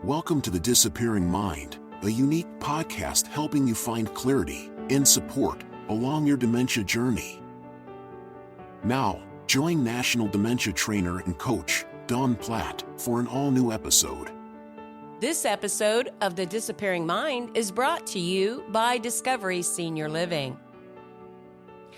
Welcome to The Disappearing Mind, a unique podcast helping you find clarity and support along your dementia journey. Now, join National Dementia Trainer and Coach Dawn Platt for an all-new episode. This episode of The Disappearing Mind is brought to you by Discovery Senior Living.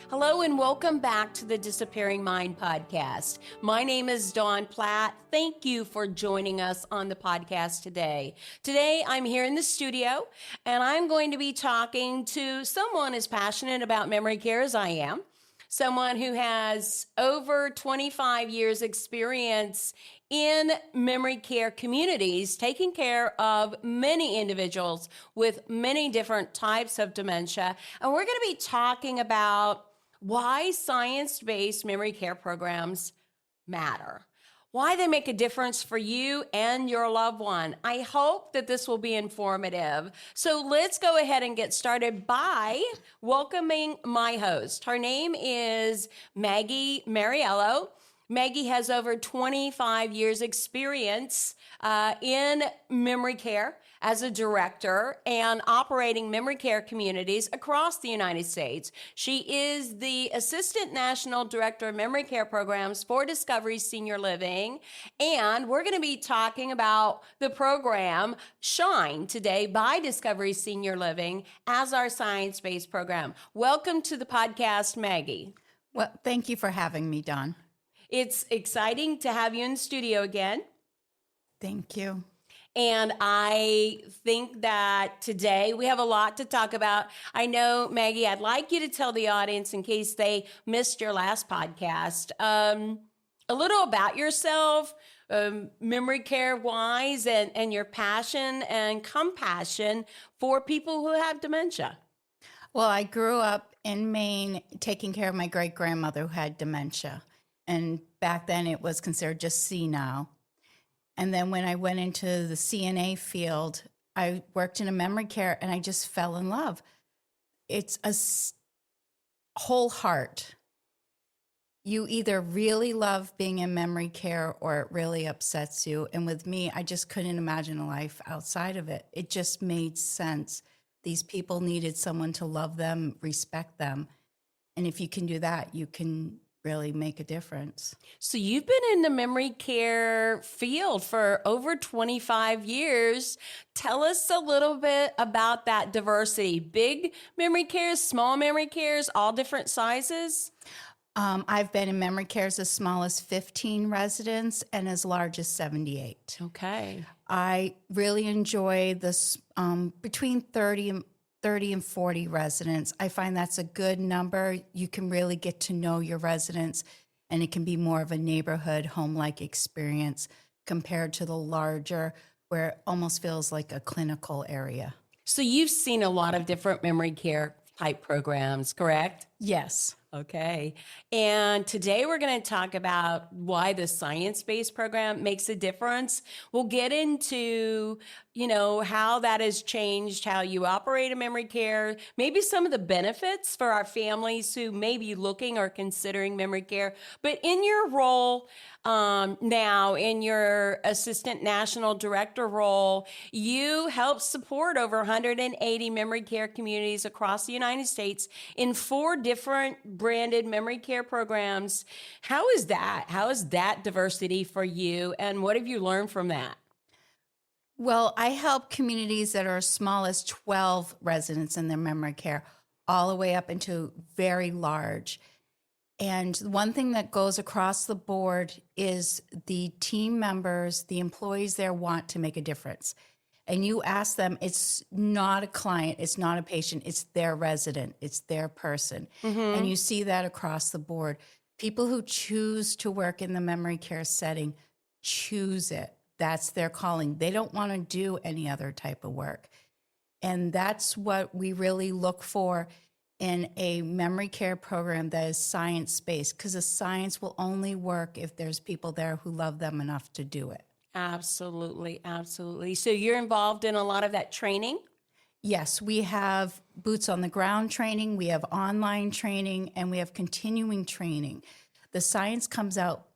Hello and welcome back to the Disappearing Mind podcast. My name is Dawn Platt. Thank you for joining us on the podcast today. Today I'm here in the studio and I'm going to be talking to someone as passionate about memory care as I am. Someone who has over 25 years experience in memory care communities, taking care of many individuals with many different types of dementia. And we're going to be talking about why science-based memory care programs matter, why they make a difference for you and your loved one. I hope that this will be informative. So let's go ahead and get started by welcoming my host. Her name is Maggie Mariello. Maggie has over 25 years experience in memory care as a director and operating memory care communities across the United States. She is the Assistant National Director of Memory Care Programs for Discovery Senior Living. And we're going to be talking about the program Shine today by Discovery Senior Living as our science-based program. Welcome to the podcast, Maggie. Well, thank you for having me, Dawn. It's exciting to have you in the studio again. Thank you. And I think that today we have a lot to talk about. I know, Maggie, I'd like you to tell the audience, in case they missed your last podcast, a little about yourself, memory care wise, and your passion and compassion for people who have dementia. Well, I grew up in Maine taking care of my great-grandmother who had dementia. And back then it was considered just senile. And then when I went into the CNA field, I worked in a memory care and I just fell in love. It's a whole heart. You either really love being in memory care or it really upsets you. And with me, I just couldn't imagine a life outside of it. It just made sense. These people needed someone to love them, respect them. And if you can do that, you can really make a difference. So you've been in the memory care field for over 25 years. Tell us a little bit about that diversity. Big memory cares, small memory cares, all different sizes? I've been in memory cares as small as 15 residents and as large as 78. Okay. I really enjoy this between 30 and 40 residents. I find that's a good number. You can really get to know your residents, and it can be more of a neighborhood home-like experience compared to the larger, where it almost feels like a clinical area. So you've seen a lot of different memory care type programs, correct? Yes. Okay. And today we're going to talk about why the science-based program makes a difference. We'll get into, how that has changed, how you operate a memory care, maybe some of the benefits for our families who may be looking or considering memory care. But in your role now, in your Assistant National Director role, you help support over 180 memory care communities across the United States in 4 different branded memory care programs. How is that? How is that diversity for you? And what have you learned from that? Well, I help communities that are as small as 12 residents in their memory care, all the way up into very large. And one thing that goes across the board is the team members, the employees there want to make a difference. And you ask them, it's not a client, it's not a patient, it's their resident, it's their person. Mm-hmm. And you see that across the board. People who choose to work in the memory care setting choose it. That's their calling. They don't want to do any other type of work. And that's what we really look for in a memory care program that is science-based, because the science will only work if there's people there who love them enough to do it. Absolutely, absolutely. So you're involved in a lot of that training? Yes, we have boots on the ground training, we have online training, and we have continuing training. The science comes out,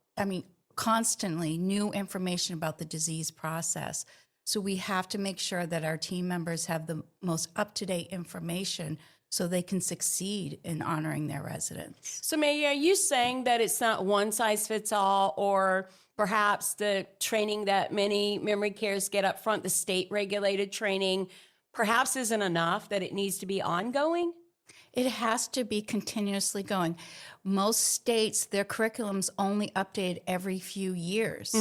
constantly, new information about the disease process. So we have to make sure that our team members have the most up-to-date information so they can succeed in honoring their residents. So, Maggie, are you saying that it's not one size fits all, or perhaps the training that many memory cares get up front, the state regulated training, perhaps isn't enough, that it needs to be ongoing? It has to be continuously going. Most states, their curriculum's only updated every few years.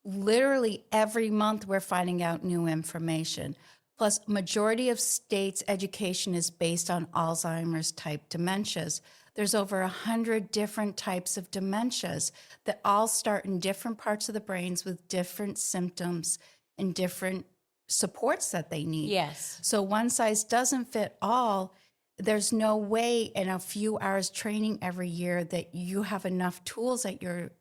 Literally every month we're finding out new information. Plus, majority of states' education is based on Alzheimer's type dementias. There's over 100 different types of dementias that all start in different parts of the brains with different symptoms and different supports that they need. Yes. So one size doesn't fit all. There's no way in a few hours training every year that you have enough tools at your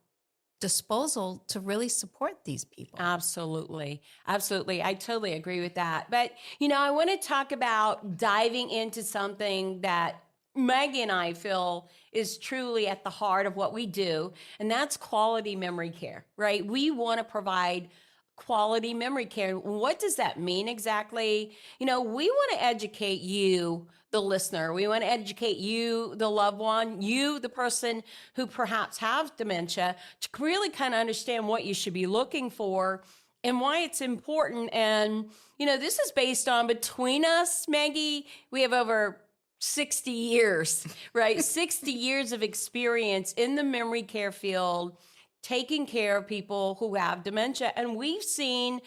disposal to really support these people. Absolutely. Absolutely. I totally agree with that. But, you know, I want to talk about diving into something that Maggie and I feel is truly at the heart of what we do, and that's quality memory care, right? We want to provide quality memory care. What does that mean exactly? You know, we want to educate you, the listener. We want to educate you, the loved one, you, the person who perhaps have dementia, to really kind of understand what you should be looking for and why it's important. And, you know, this is based on, between us, Maggie, we have over 60 years, right? 60 years of experience in the memory care field, taking care of people who have dementia. And we've seen,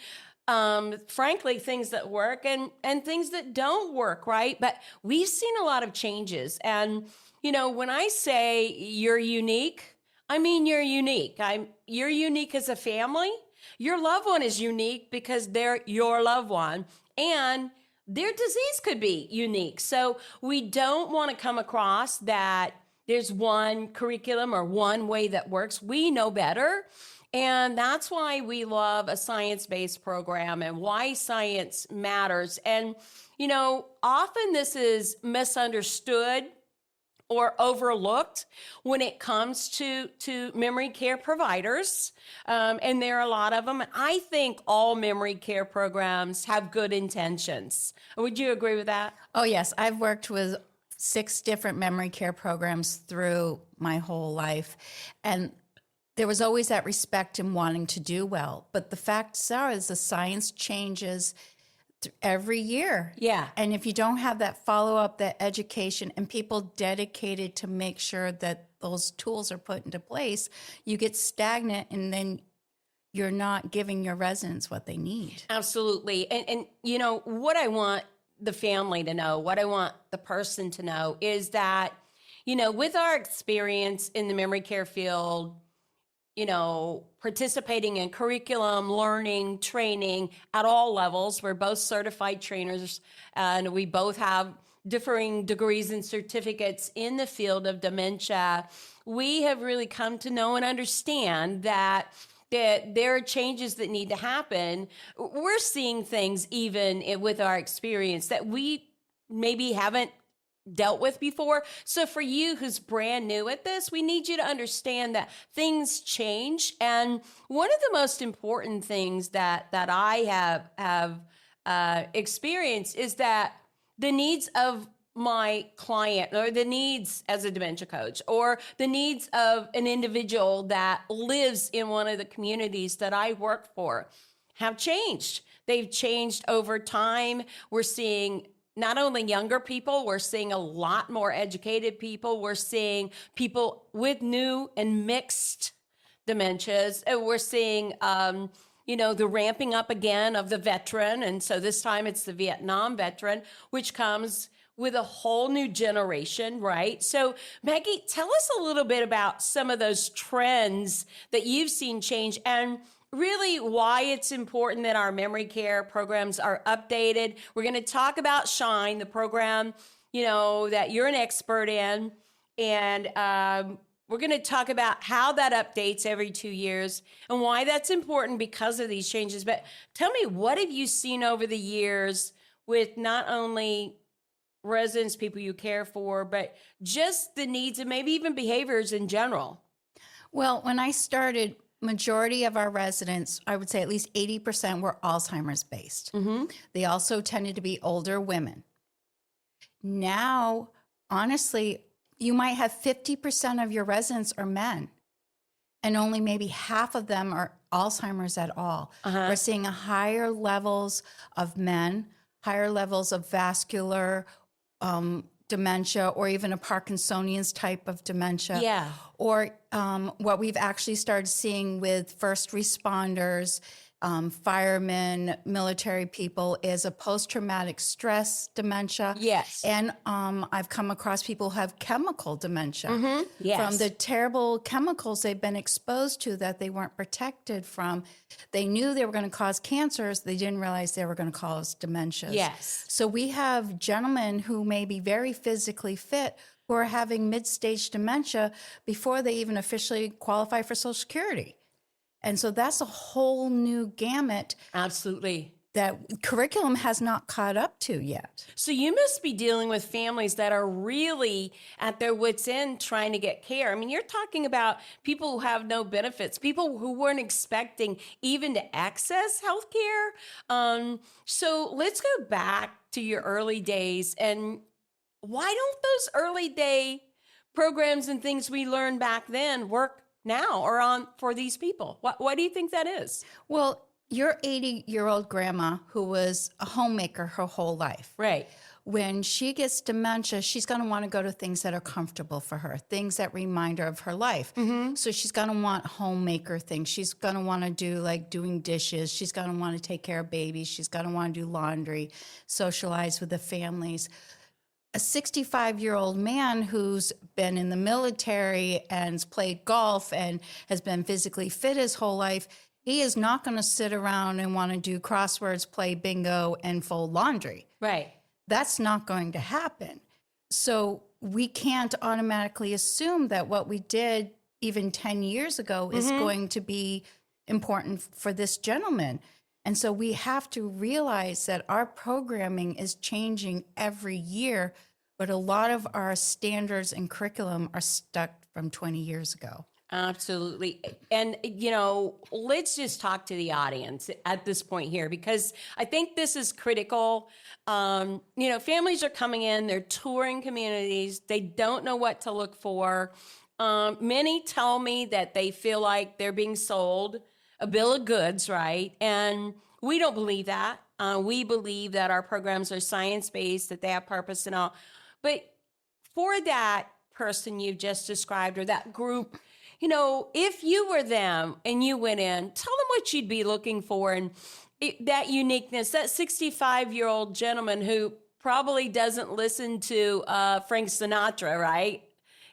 frankly, things that work and things that don't work, right? But we've seen a lot of changes. And, you know, when I say you're unique, I mean you're unique. You're unique as a family. Your loved one is unique because they're your loved one. And their disease could be unique. So we don't want to come across that there's one curriculum or one way that works. We know better. And that's why we love a science-based program and why science matters. And, you know, often this is misunderstood or overlooked when it comes to memory care providers. And there are a lot of them. And I think all memory care programs have good intentions. Would you agree with that? Oh, yes. I've worked with 6 different memory care programs through my whole life. And there was always that respect in wanting to do well. But the facts are is the science changes every year. Yeah. And if you don't have that follow-up, that education, and people dedicated to make sure that those tools are put into place, you get stagnant and then you're not giving your residents what they need. Absolutely. And you know, what I want the family to know, what I want the person to know is that, you know, with our experience in the memory care field, you know, participating in curriculum, learning, training at all levels. We're both certified trainers, and we both have differing degrees and certificates in the field of dementia. We have really come to know and understand that there are changes that need to happen. We're seeing things even with our experience that we maybe haven't dealt with before. So for you who's brand new at this, we need you to understand that things change. And one of the most important things that I have experienced is that the needs of my client, or the needs as a dementia coach, or the needs of an individual that lives in one of the communities that I work for, have changed. They've changed over time. We're seeing not only younger people, we're seeing a lot more educated people. We're seeing people with new and mixed dementias. And we're seeing, you know, the ramping up again of the veteran. And so this time it's the Vietnam veteran, which comes with a whole new generation, right? So Maggie, tell us a little bit about some of those trends that you've seen change and really why it's important that our memory care programs are updated. We're going to talk about Shine, the program, you know, that you're an expert in. And we're going to talk about how that updates every 2 years and why that's important because of these changes. But tell me, what have you seen over the years with not only residents, people you care for, but just the needs and maybe even behaviors in general? Well, when I started majority of our residents, I would say at least 80% were Alzheimer's based. They also tended to be older women. Now, honestly, you might have 50% of your residents are men, and only maybe half of them are Alzheimer's at all. We're seeing higher levels of men, higher levels of vascular dementia, or even a Parkinsonian's type of dementia. Yeah. Or what we've actually started seeing with first responders, firemen, military people, is a post-traumatic stress dementia. Yes. And I've come across people who have chemical dementia Yes. from the terrible chemicals they've been exposed to that they weren't protected from. They knew they were going to cause cancers. They didn't realize they were going to cause dementias. Yes. So we have gentlemen who may be very physically fit who are having mid-stage dementia before they even officially qualify for Social Security. And so that's a whole new gamut Absolutely. that curriculum has not caught up to yet. So you must be dealing with families that are really at their wits' end trying to get care. I mean, you're talking about people who have no benefits, people who weren't expecting even to access health care. So let's go back to your early days. And why don't those early day programs and things we learned back then work now or on for these people? What do you think that is? Well, your 80-year-old grandma who was a homemaker her whole life. Right. When she gets dementia, she's going to want to go to things that are comfortable for her, things that remind her of her life. So she's going to want homemaker things. She's going to want to do like doing dishes. She's going to want to take care of babies. She's going to want to do laundry, socialize with the families. A 65-year-old man who's been in the military and has played golf and has been physically fit his whole life, he is not going to sit around and want to do crosswords, play bingo, and fold laundry. Right. That's not going to happen. So we can't automatically assume that what we did even 10 years ago is going to be important for this gentleman. And so we have to realize that our programming is changing every year, but a lot of our standards and curriculum are stuck from 20 years ago. Absolutely. And, you know, let's just talk to the audience at this point here, because I think this is critical. You know, families are coming in, they're touring communities, they don't know what to look for. Many tell me that they feel like they're being sold a bill of goods, right? And we don't believe that. We believe that our programs are science-based, that they have purpose and all. But for that person you've just described or that group, you know, if you were them and you went in, tell them what you'd be looking for and that uniqueness, that 65-year-old gentleman who probably doesn't listen to Frank Sinatra, right?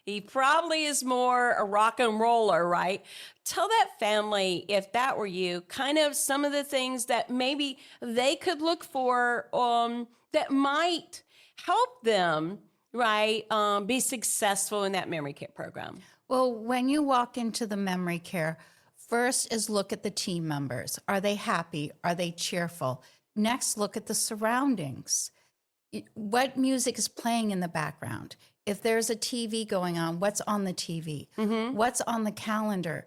He probably is more a rock and roller, right? Tell that family, if that were you, kind of some of the things that maybe they could look for that might help them, right, be successful in that memory care program. Well, when you walk into the memory care, first is look at the team members. Are they happy? Are they cheerful? Next, look at the surroundings. What music is playing in the background? If there's a TV going on, what's on the TV? What's on the calendar?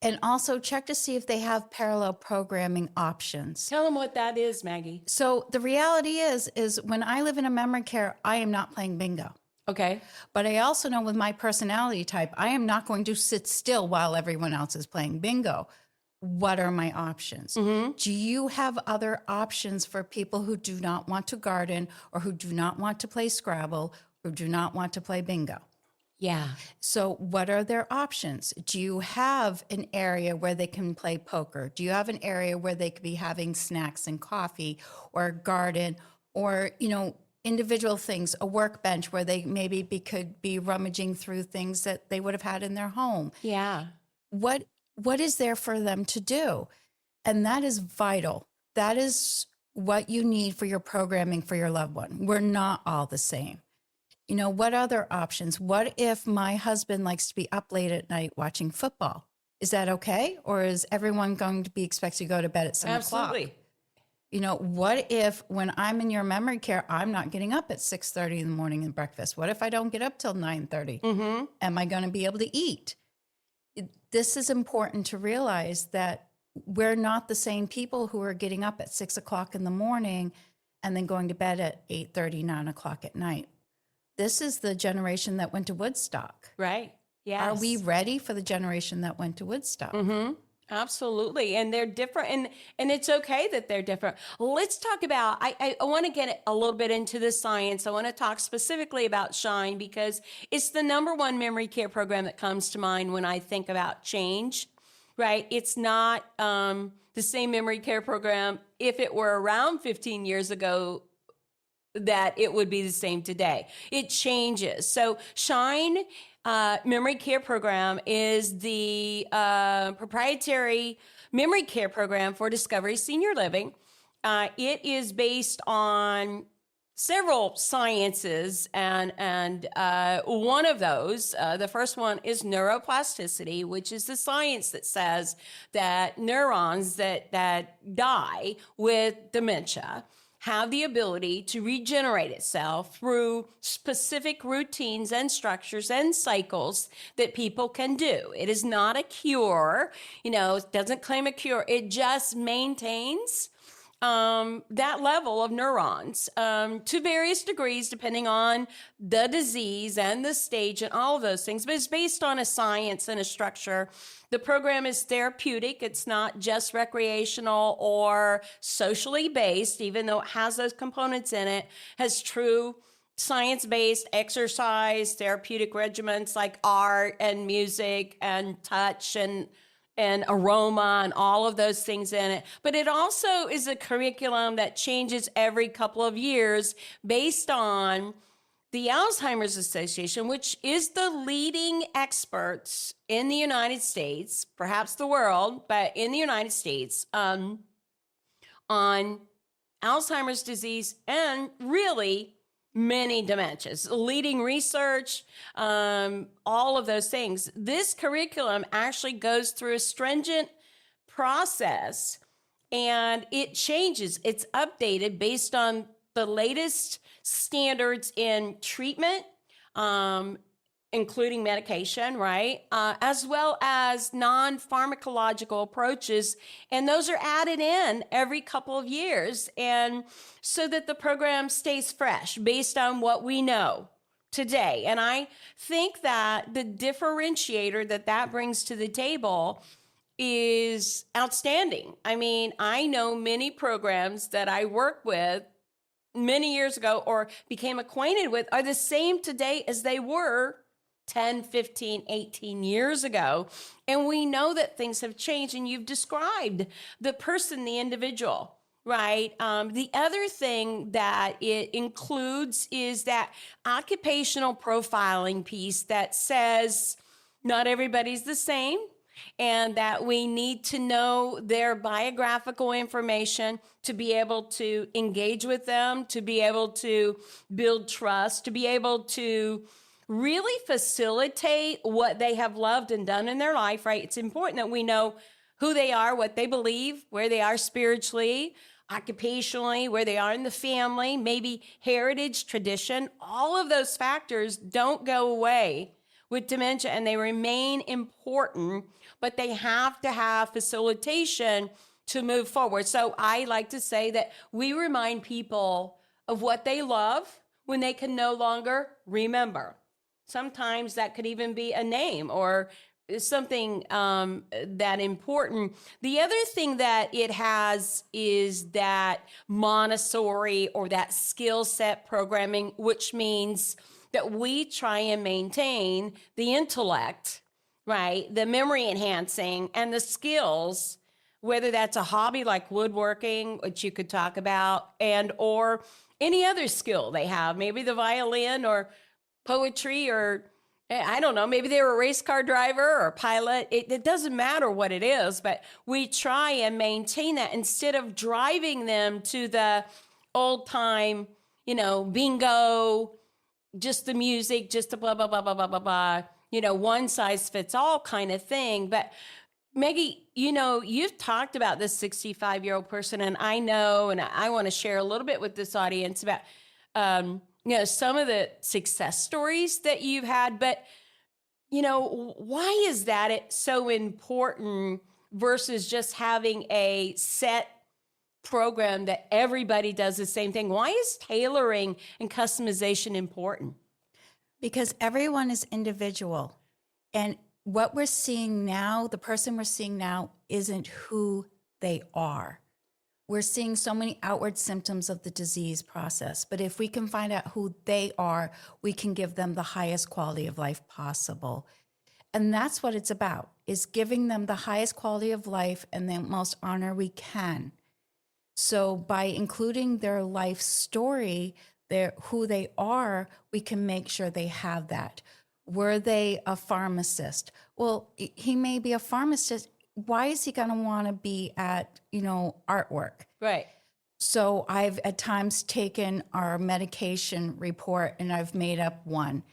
And also check to see if they have parallel programming options. Tell them what that is, Maggie. So the reality is when I live in a memory care, I am not playing bingo. Okay. But I also know with my personality type, I am not going to sit still while everyone else is playing bingo. What are my options? Do you have other options for people who do not want to garden or who do not want to play Scrabble, who do not want to play bingo? Yeah. So what are their options? Do you have an area where they can play poker? Do you have an area where they could be having snacks and coffee or a garden or, you know, individual things, a workbench where they maybe could be rummaging through things that they would have had in their home? Yeah. What is there for them to do? And that is vital. That is what you need for your programming for your loved one. We're not all the same. You know, what other options? What if my husband likes to be up late at night watching football? Is that okay? Or is everyone going to be expected to go to bed at 7 o'clock? Absolutely. You know, what if when I'm in your memory care, I'm not getting up at 6:30 in the morning and breakfast? What if I don't get up till 9:30? Am I going to be able to eat? this is important to realize that we're not the same people who are getting up at 6 o'clock in the morning and then going to bed at 8:30, 9 o'clock at night. This is the generation that went to Woodstock. Right. Yes. Are we ready for the generation that went to Woodstock? Mm-hmm. Absolutely. And they're different, and it's okay that they're different. Let's talk about, I want to get a little bit into the science. I want to talk specifically about SHINE because it's the number one memory care program that comes to mind when I think about change, right? It's not the same memory care program if it were around 15 years ago that it would be the same today. It changes. So SHINE memory care program is the proprietary memory care program for Discovery Senior Living. It is based on several sciences, and one of those, the first one is neuroplasticity, which is the science that says that neurons that die with dementia have the ability to regenerate itself through specific routines and structures and cycles that people can do. It is not a cure, it doesn't claim a cure. It just maintains that level of neurons to various degrees, depending on the disease and the stage and all of those things. But it's based on a science and a structure. The program is therapeutic. It's not just recreational or socially based, even though it has those components in it, has true science-based exercise, therapeutic regimens like art and music and touch and aroma and all of those things in it. But it also is a curriculum that changes every couple of years based on the Alzheimer's Association, which is the leading experts in the United States, perhaps the world, but in the United States, on Alzheimer's disease and really many dementias, leading research, all of those things. This curriculum actually goes through a stringent process and it changes. It's updated based on the latest standards in treatment, including medication, right? As well as non-pharmacological approaches. And those are added in every couple of years. And so that the program stays fresh based on what we know today. And I think that the differentiator that brings to the table is outstanding. I mean, I know many programs that I work with many years ago or became acquainted with are the same today as they were 10, 15, 18 years ago. And we know that things have changed, and you've described the person, the individual, right? The other thing that it includes is that occupational profiling piece that says not everybody's the same, and that we need to know their biographical information to be able to engage with them, to be able to build trust, to be able to really facilitate what they have loved and done in their life, right? It's important that we know who they are, what they believe, where they are spiritually, occupationally, where they are in the family, maybe heritage, tradition. All of those factors don't go away with dementia, and they remain important, but they have to have facilitation to move forward. So I like to say that we remind people of what they love when they can no longer remember. Sometimes that could even be a name or something that important. The other thing that it has is that Montessori or that skill set programming, which means that we try and maintain the intellect, right? The memory enhancing and the skills, whether that's a hobby like woodworking, which you could talk about, and or any other skill they have, maybe the violin or poetry, or I don't know, maybe they were a race car driver or a pilot. It doesn't matter what it is, but we try and maintain that instead of driving them to the old time, bingo, just the music, just the blah, blah, blah, blah, blah, blah, blah, one size fits all kind of thing. But Maggie, you've talked about this 65-year-old person, and I know, and I want to share a little bit with this audience about, some of the success stories that you've had, but why is that so important versus just having a set program that everybody does the same thing? Why is tailoring and customization important? Because everyone is individual. And what we're seeing now, the person we're seeing now isn't who they are. We're seeing so many outward symptoms of the disease process. But if we can find out who they are, we can give them the highest quality of life possible. And that's what it's about, is giving them the highest quality of life and the most honor we can. So by including their life story, who they are, we can make sure they have that. Were they a pharmacist? Well, he may be a pharmacist. Why is he going to want to be at, artwork? Right. So I've at times taken our medication report and I've made up one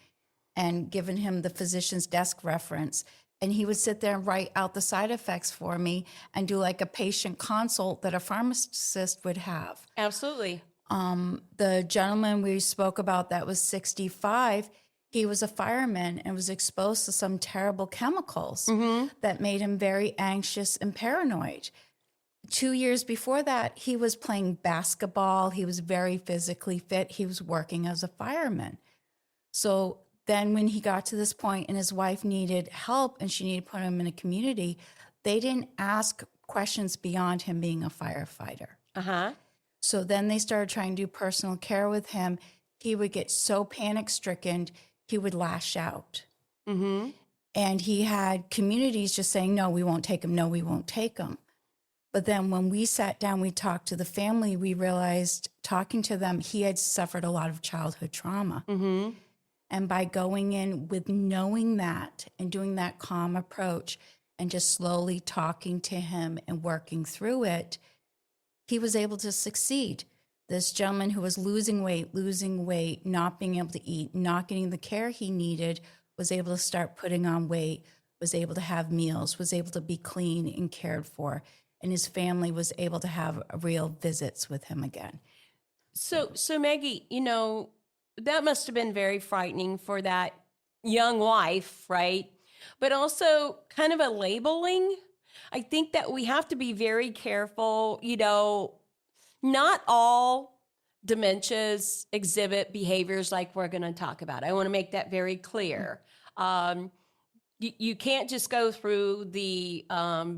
and given him the physician's desk reference. And he would sit there and write out the side effects for me and do like a patient consult that a pharmacist would have. Absolutely. The gentleman we spoke about that was 65, he was a fireman and was exposed to some terrible chemicals that made him very anxious and paranoid. 2 years before that, he was playing basketball. He was very physically fit. He was working as a fireman. So then when he got to this point and his wife needed help and she needed to put him in a community, they didn't ask questions beyond him being a firefighter. So then they started trying to do personal care with him. He would get so panic-stricken, he would lash out. And he had communities just saying, no, we won't take him. No, we won't take him. But then when we sat down, we talked to the family, we realized talking to them, he had suffered a lot of childhood trauma. And by going in with knowing that and doing that calm approach and just slowly talking to him and working through it, he was able to succeed. This gentleman who was losing weight, not being able to eat, not getting the care he needed, was able to start putting on weight, was able to have meals, was able to be clean and cared for. And his family was able to have real visits with him again. So Maggie, that must have been very frightening for that young wife, right? But also kind of a labeling. I think that we have to be very careful. Not all dementias exhibit behaviors like we're going to talk about. I want to make that very clear. You can't just go through the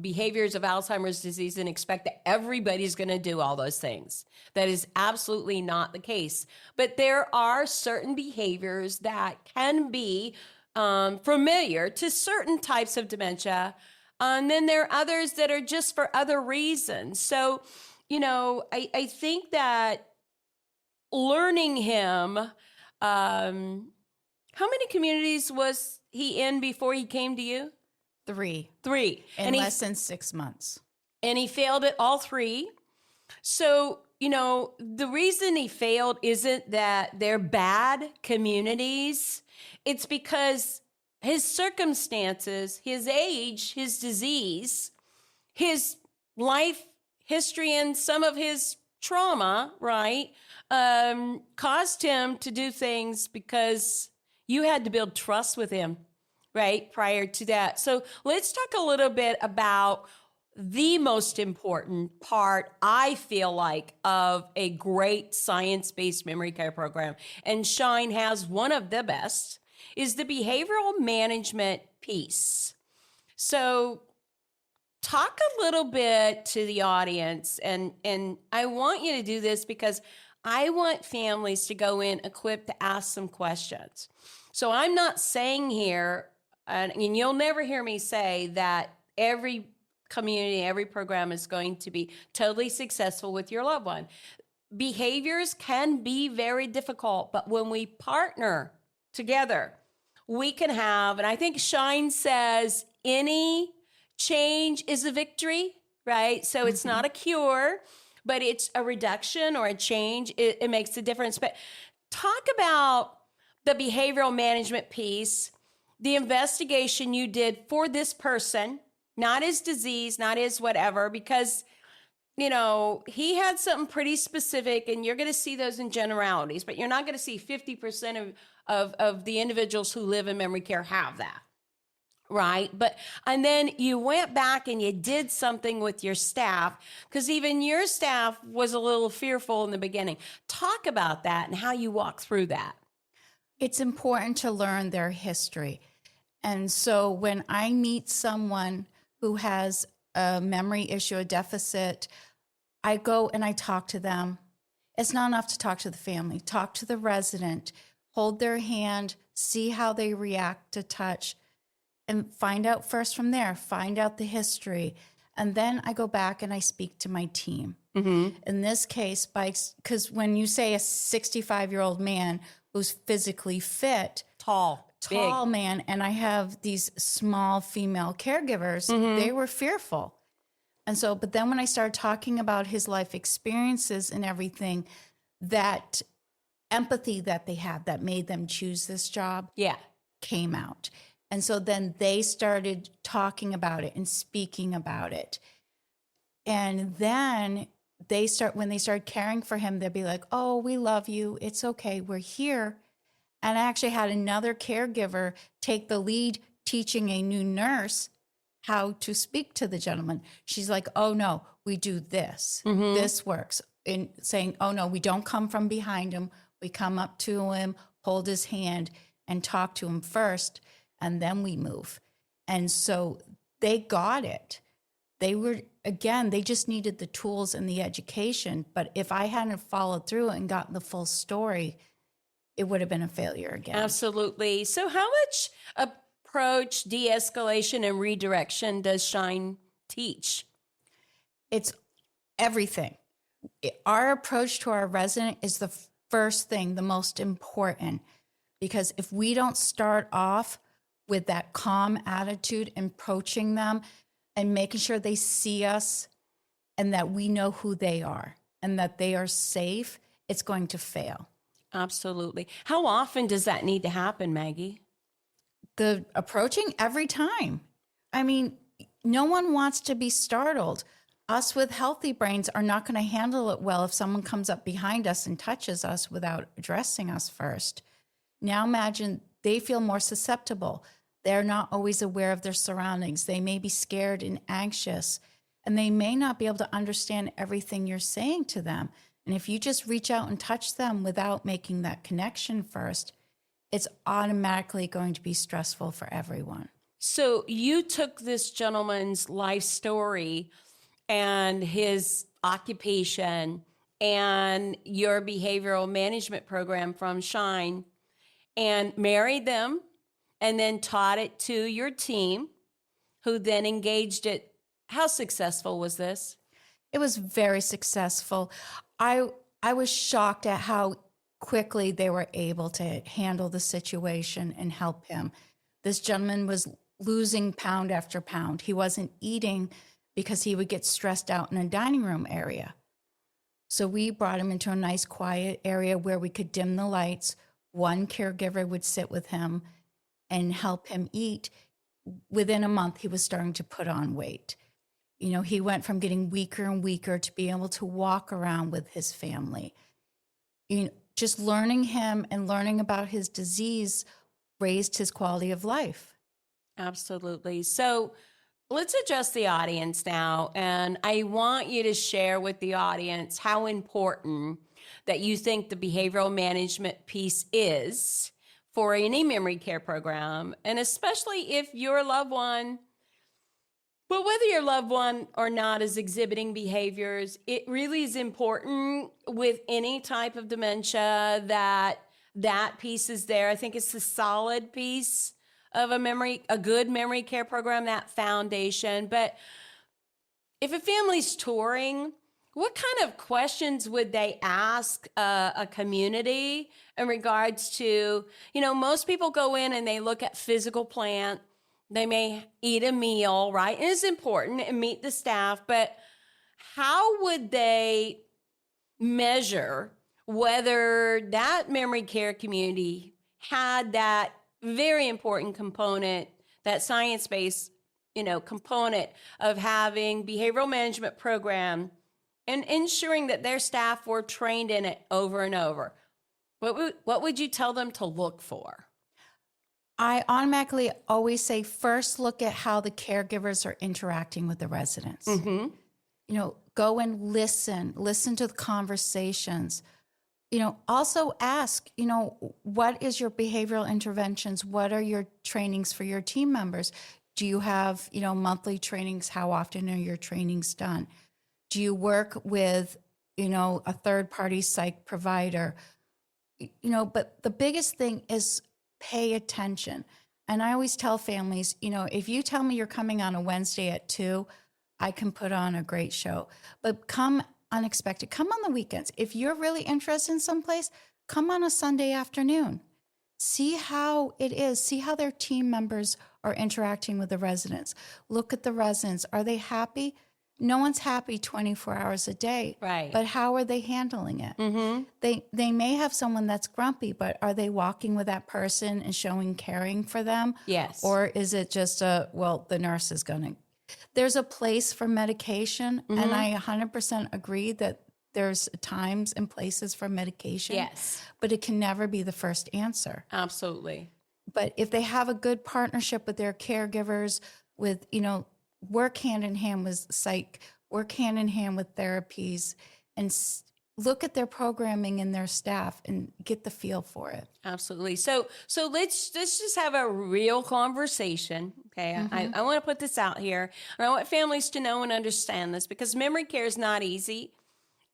behaviors of Alzheimer's disease and expect that everybody's going to do all those things. That is absolutely not the case. But there are certain behaviors that can be familiar to certain types of dementia. And then there are others that are just for other reasons. So, I think that learning him, how many communities was he in before he came to you? Three. In less than 6 months. And he failed at all three. So, the reason he failed isn't that they're bad communities. It's because his circumstances, his age, his disease, his life history, and some of his trauma, right, caused him to do things because you had to build trust with him, right, prior to that. So let's talk a little bit about the most important part, I feel like, of a great science-based memory care program, and Shine has one of the best, is the behavioral management piece. So talk a little bit to the audience, and I want you to do this because I want families to go in equipped to ask some questions. So I'm not saying here, and you'll never hear me say that every community, every program is going to be totally successful with your loved one. Behaviors can be very difficult, but when we partner together, we can have, and I think Shine says, any change is a victory, right? So it's not a cure, but it's a reduction or a change. It makes a difference. But talk about the behavioral management piece, the investigation you did for this person, not his disease, not his whatever, because, he had something pretty specific, and you're going to see those in generalities, but you're not going to see 50% of the individuals who live in memory care have that. right? And then you went back and you did something with your staff, because even your staff was a little fearful in the beginning. Talk about that and how you walk through that. It's important to learn their history. And so when I meet someone who has a memory issue, a deficit, I go and I talk to them. It's not enough to talk to the family. Talk to the resident, hold their hand, see how they react to touch, and find out first from there, find out the history. And then I go back and I speak to my team. Mm-hmm. In this case, because when you say a 65-year-old man who's physically fit, Tall, big. man, and I have these small female caregivers, they were fearful. And so, but then when I started talking about his life experiences and everything, that empathy that they had that made them choose this job came out. And so then they started talking about it and speaking about it. And then when they started caring for him, they'd be like, oh, we love you. It's okay. We're here. And I actually had another caregiver take the lead teaching a new nurse how to speak to the gentleman. She's like, oh no, we do this. This works. In saying, oh no, we don't come from behind him. We come up to him, hold his hand, and talk to him first, and then we move. And so they got it. They just needed the tools and the education. But if I hadn't followed through and gotten the full story, it would have been a failure again. Absolutely. So how much approach, de-escalation, and redirection does Shine teach? It's everything. Our approach to our resident is the first thing, the most important, because if we don't start off with that calm attitude, approaching them and making sure they see us and that we know who they are and that they are safe, it's going to fail. Absolutely. How often does that need to happen, Maggie? The approaching every time. I mean, no one wants to be startled. Us with healthy brains are not going to handle it well if someone comes up behind us and touches us without addressing us first. Now imagine they feel more susceptible. They're not always aware of their surroundings. They may be scared and anxious, and they may not be able to understand everything you're saying to them. And if you just reach out and touch them without making that connection first, it's automatically going to be stressful for everyone. So you took this gentleman's life story and his occupation and your behavioral management program from Shine and married them and then taught it to your team, who then engaged it. How successful was this? It was very successful. I was shocked at how quickly they were able to handle the situation and help him. This gentleman was losing pound after pound. He wasn't eating because he would get stressed out in a dining room area. So we brought him into a nice quiet area where we could dim the lights. One caregiver would sit with him and help him eat. Within a month, he was starting to put on weight. You know, he went from getting weaker and weaker to be able to walk around with his family. You know, just learning him and learning about his disease raised his quality of life. Absolutely. So let's adjust the audience now. And I want you to share with the audience how important that you think the behavioral management piece is for any memory care program, and especially if your loved one, but whether your loved one or not is exhibiting behaviors, it really is important with any type of dementia that piece is there. I think it's the solid piece of a good memory care program, that foundation. But if a family's touring, what kind of questions would they ask a community in regards to, most people go in and they look at physical plant. They may eat a meal, right? It is important and meet the staff, but how would they measure whether that memory care community had that very important component, that science-based, component of having behavioral management program and ensuring that their staff were trained in it over and over? What would you tell them to look for? I automatically always say, first look at how the caregivers are interacting with the residents. Mm-hmm. Go and listen to the conversations. Also ask, what is your behavioral interventions? What are your trainings for your team members? Do you have, monthly trainings? How often are your trainings done? Do you work with, a third party psych provider? But the biggest thing is pay attention. And I always tell families, if you tell me you're coming on a Wednesday at 2, I can put on a great show. But come unexpected, come on the weekends. If you're really interested in someplace, come on a Sunday afternoon. See how it is. See how their team members are interacting with the residents. Look at the residents. Are they happy? No one's happy 24 hours a day. Right. But how are they handling it? Mm-hmm. They may have someone that's grumpy, but are they walking with that person and showing caring for them? Yes. Or is it just the nurse is going to... There's a place for medication, and I 100% agree that there's times and places for medication. Yes. But it can never be the first answer. Absolutely. But if they have a good partnership with their caregivers, with, work hand in hand with psych, work hand in hand with therapies, and look at their programming and their staff and get the feel for it. Absolutely. So let's just have a real conversation. Okay. I want to put this out here. And I want families to know and understand this, because memory care is not easy.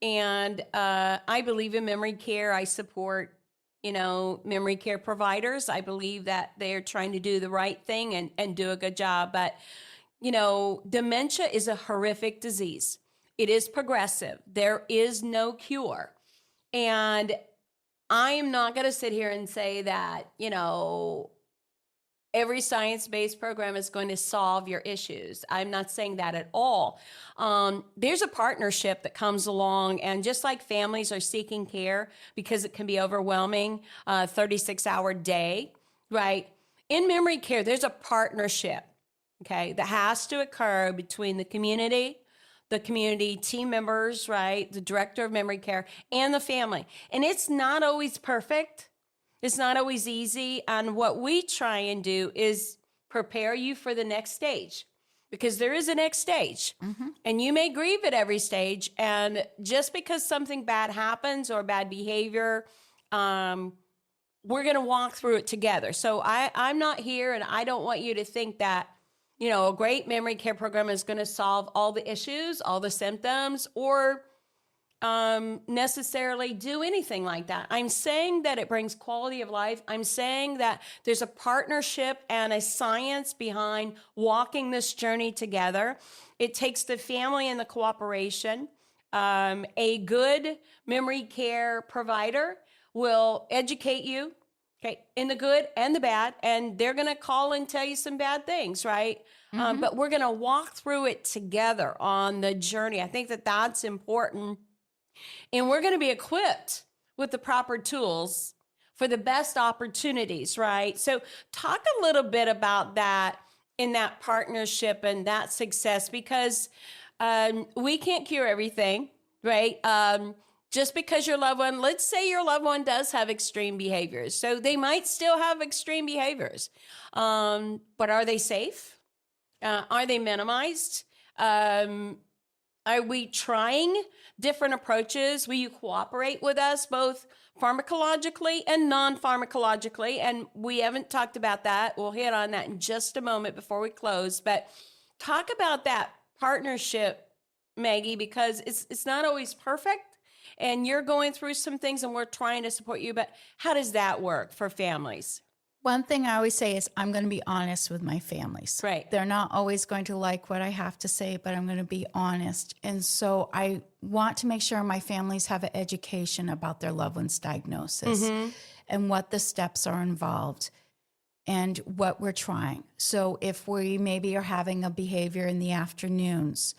And I believe in memory care. I support, memory care providers. I believe that they're trying to do the right thing and do a good job. But, dementia is a horrific disease. It is progressive. There is no cure. And I am not going to sit here and say that, every science-based program is going to solve your issues. I'm not saying that at all. There's a partnership that comes along, and just like families are seeking care because it can be overwhelming, 36-hour day, right? In memory care, there's a partnership, okay, that has to occur between the community team members, right, the director of memory care, and the family. And it's not always perfect. It's not always easy. And what we try and do is prepare you for the next stage, because there is a next stage. Mm-hmm. And you may grieve at every stage. And just because something bad happens or bad behavior, we're going to walk through it together. So I'm not here, and I don't want you to think that, a great memory care program is going to solve all the issues, all the symptoms, or necessarily do anything like that. I'm saying that it brings quality of life. I'm saying that there's a partnership and a science behind walking this journey together. It takes the family and the cooperation. A good memory care provider will educate you, okay, in the good and the bad, and they're going to call and tell you some bad things, right? Mm-hmm. But we're going to walk through it together on the journey. I think that that's important. And we're going to be equipped with the proper tools for the best opportunities, right? So talk a little bit about that in that partnership and that success, because we can't cure everything, right? Just because your loved one, let's say your loved one does have extreme behaviors. So they might still have extreme behaviors, but are they safe? Are they minimized? Are we trying different approaches? Will you cooperate with us both pharmacologically and non-pharmacologically? And we haven't talked about that. We'll hit on that in just a moment before we close. But talk about that partnership, Maggie, because it's not always perfect. And you're going through some things, and we're trying to support you. But how does that work for families? One thing I always say is I'm going to be honest with my families. Right. They're not always going to like what I have to say, but I'm going to be honest. And so I want to make sure my families have an education about their loved one's diagnosis and what the steps are involved and what we're trying. So if we maybe are having a behavior in the afternoons,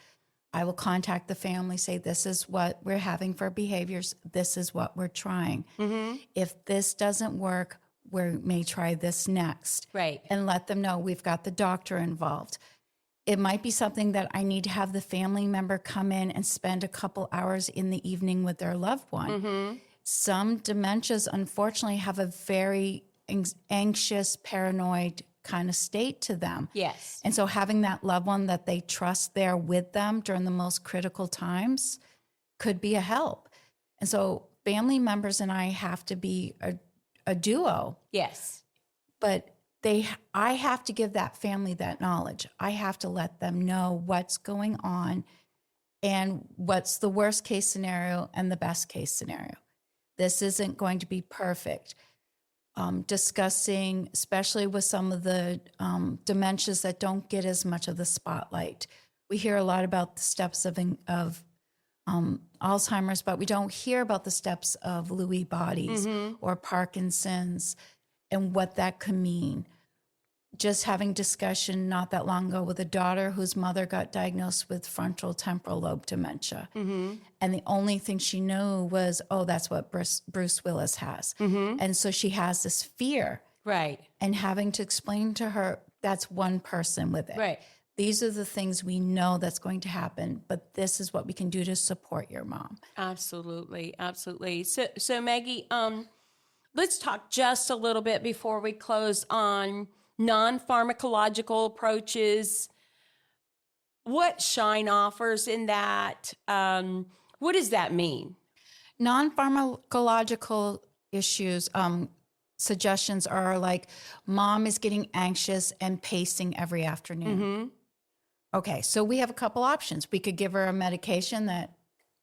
I will contact the family, say, this is what we're having for behaviors. This is what we're trying. Mm-hmm. If this doesn't work, we may try this next. Right. And let them know we've got the doctor involved. It might be something that I need to have the family member come in and spend a couple hours in the evening with their loved one. Mm-hmm. Some dementias, unfortunately, have a very anxious, paranoid kind of state to them. Yes. And so having that loved one that they trust there with them during the most critical times could be a help. And so family members and I have to be a duo. Yes. But I have to give that family that knowledge. I have to let them know what's going on and what's the worst case scenario and the best case scenario. This isn't going to be perfect. Discussing, especially with some of the dementias that don't get as much of the spotlight. We hear a lot about the steps of Alzheimer's, but we don't hear about the steps of Lewy bodies or Parkinson's and what that could mean. Just having discussion not that long ago with a daughter whose mother got diagnosed with frontal temporal lobe dementia. And the only thing she knew was, oh, that's what Bruce Willis has. And so she has this fear. Right. And having to explain to her, that's one person with it. Right. These are the things we know that's going to happen, but this is what we can do to support your mom. Absolutely. Absolutely. So Maggie, let's talk just a little bit before we close on non-pharmacological approaches. What Shine offers in that, what does that mean? Non-pharmacological issues, suggestions are like mom is getting anxious and pacing every afternoon. Okay, so we have a couple options. We could give her a medication that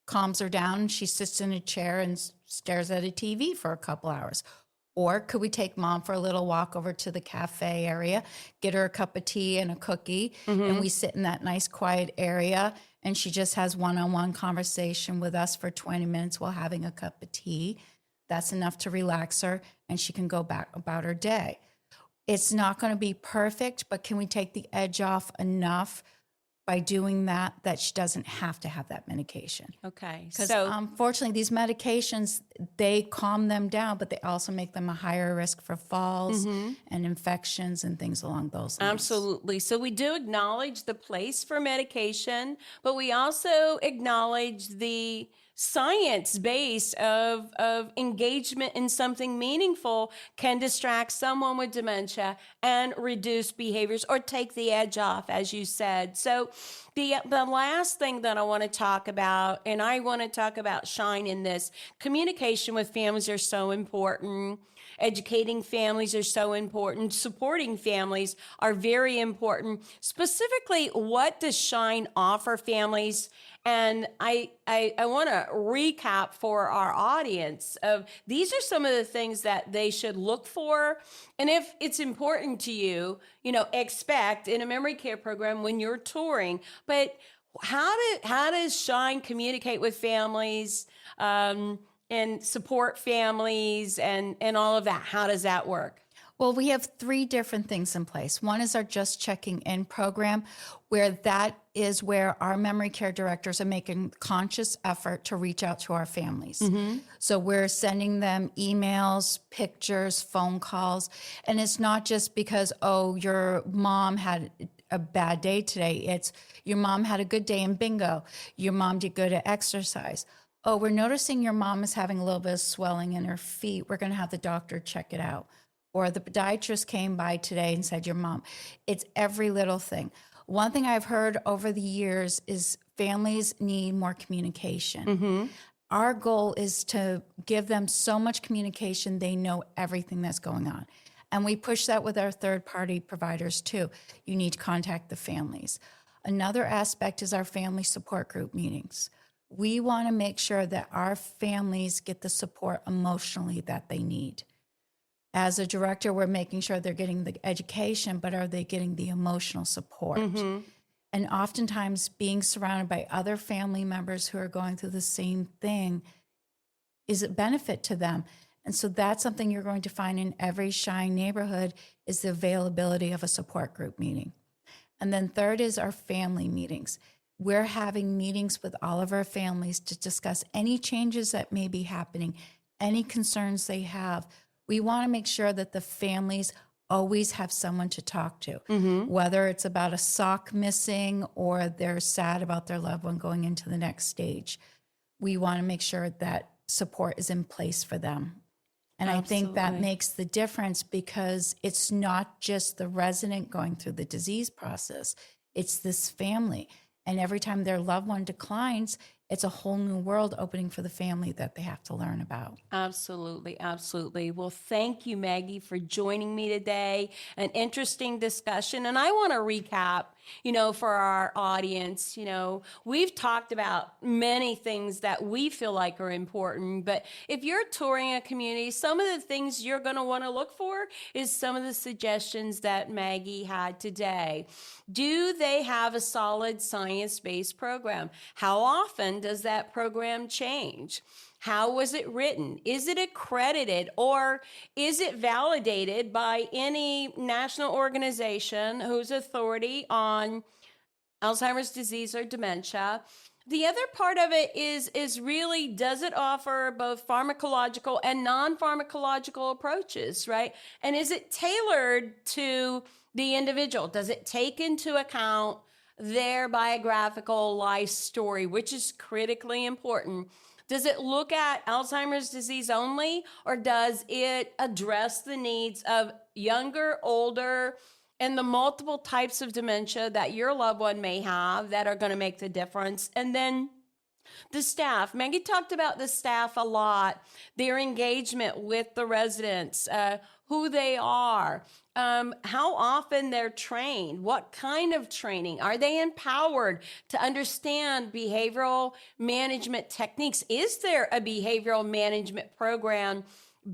calms her down. She sits in a chair and stares at a TV for a couple hours. Or could we take mom for a little walk over to the cafe area, get her a cup of tea and a cookie, and we sit in that nice quiet area, and she just has one-on-one conversation with us for 20 minutes while having a cup of tea. That's enough to relax her, and she can go back about her day. It's not going to be perfect, but can we take the edge off enough by doing that she doesn't have to have that medication? Okay. Because unfortunately, these medications, they calm them down, but they also make them a higher risk for falls and infections and things along those lines. Absolutely. So we do acknowledge the place for medication, but we also acknowledge the science base of engagement in something meaningful can distract someone with dementia and reduce behaviors or take the edge off, as you said. So the last thing that I want to talk about, and I want to talk about Shine in this, communication with families are so important. Educating families are so important. Supporting families are very important. Specifically, what does Shine offer families? And I want to recap for our audience of these are some of the things that they should look for. And if it's important to you, expect in a memory care program when you're touring. But how does Shine communicate with families and support families and all of that? How does that work? Well, we have 3 different things in place. One is our Just Checking In program, where that is where our memory care directors are making conscious effort to reach out to our families. So we're sending them emails, pictures, phone calls. And it's not just because, oh, your mom had a bad day today. It's your mom had a good day in bingo. Your mom did good at exercise. Oh, we're noticing your mom is having a little bit of swelling in her feet. We're going to have the doctor check it out. Or the podiatrist came by today and said, your mom. It's every little thing. One thing I've heard over the years is families need more communication. Our goal is to give them so much communication, they know everything that's going on. And we push that with our third-party providers too. You need to contact the families. Another aspect is our family support group meetings. We want to make sure that our families get the support emotionally that they need. As a director, we're making sure they're getting the education, but are they getting the emotional support? And oftentimes being surrounded by other family members who are going through the same thing is a benefit to them. And so that's something you're going to find in every Shine neighborhood is the availability of a support group meeting. And then third is our family meetings. We're having meetings with all of our families to discuss any changes that may be happening, any concerns they have. We want to make sure that the families always have someone to talk to, whether it's about a sock missing or they're sad about their loved one going into the next stage. We want to make sure that support is in place for them. And I think that Absolutely. makes the difference, because it's not just the resident going through the disease process, it's this family. And every time their loved one declines, it's a whole new world opening for the family that they have to learn about. Absolutely, absolutely. Well, thank you, Maggie, for joining me today. An interesting discussion. And I want to recap, for our audience, we've talked about many things that we feel like are important. But if you're touring a community, some of the things you're going to want to look for is some of the suggestions that Maggie had today. Do they have a solid science-based program? How often does that program change? How was it written? Is it accredited, or is it validated by any national organization whose authority on Alzheimer's disease or dementia? The other part of it is really, does it offer both pharmacological and non-pharmacological approaches, right? And is it tailored to the individual? Does it take into account their biographical life story, which is critically important? Does it look at Alzheimer's disease only, or does it address the needs of younger, older, and the multiple types of dementia that your loved one may have that are going to make the difference? And then the staff. Maggie talked about the staff a lot, their engagement with the residents, who they are, how often they're trained, what kind of training, are they empowered to understand behavioral management techniques? Is there a behavioral management program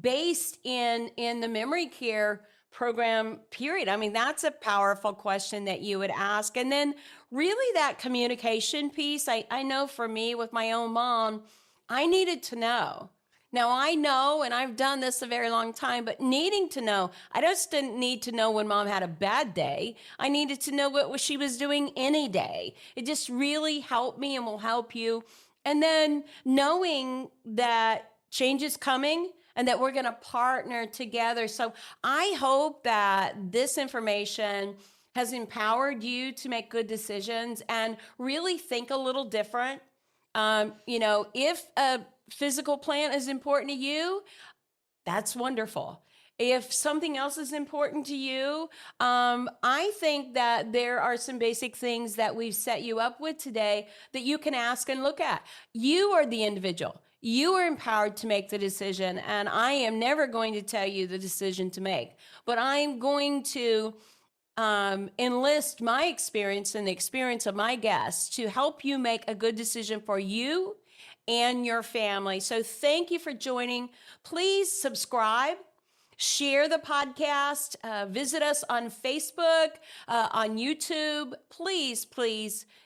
based in the memory care program period? I mean, that's a powerful question that you would ask. And then really that communication piece, I know for me with my own mom, I needed to know. Now I know, and I've done this a very long time, but needing to know, I just didn't need to know when mom had a bad day. I needed to know what she was doing any day. It just really helped me and will help you. And then knowing that change is coming and that we're going to partner together. So I hope that this information has empowered you to make good decisions and really think a little different. If a physical plan is important to you, that's wonderful. If something else is important to you, I think that there are some basic things that we've set you up with today that you can ask and look at. You are the individual. You are empowered to make the decision, and I am never going to tell you the decision to make, but I'm going to enlist my experience and the experience of my guests to help you make a good decision for you and your family. So thank you for joining. Please subscribe, share the podcast, visit us on Facebook, on YouTube. Please,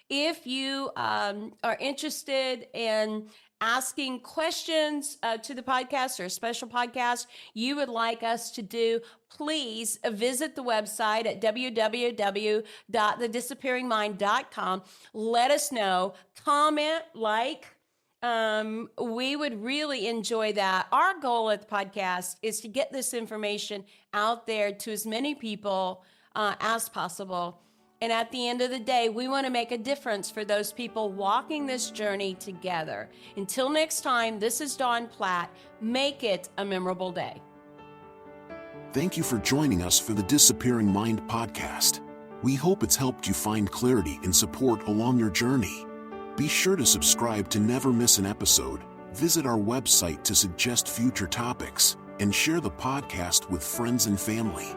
if you are interested in asking questions to the podcast or a special podcast you would like us to do, please visit the website at www.thedisappearingmind.com. Let us know, comment, we would really enjoy that. Our goal at the podcast is to get this information out there to as many people as possible. And at the end of the day, we want to make a difference for those people walking this journey together. Until next time, this is Dawn Platt. Make it a memorable day. Thank you for joining us for the Disappearing Mind podcast. We hope it's helped you find clarity and support along your journey. Be sure to subscribe to never miss an episode, visit our website to suggest future topics, and share the podcast with friends and family.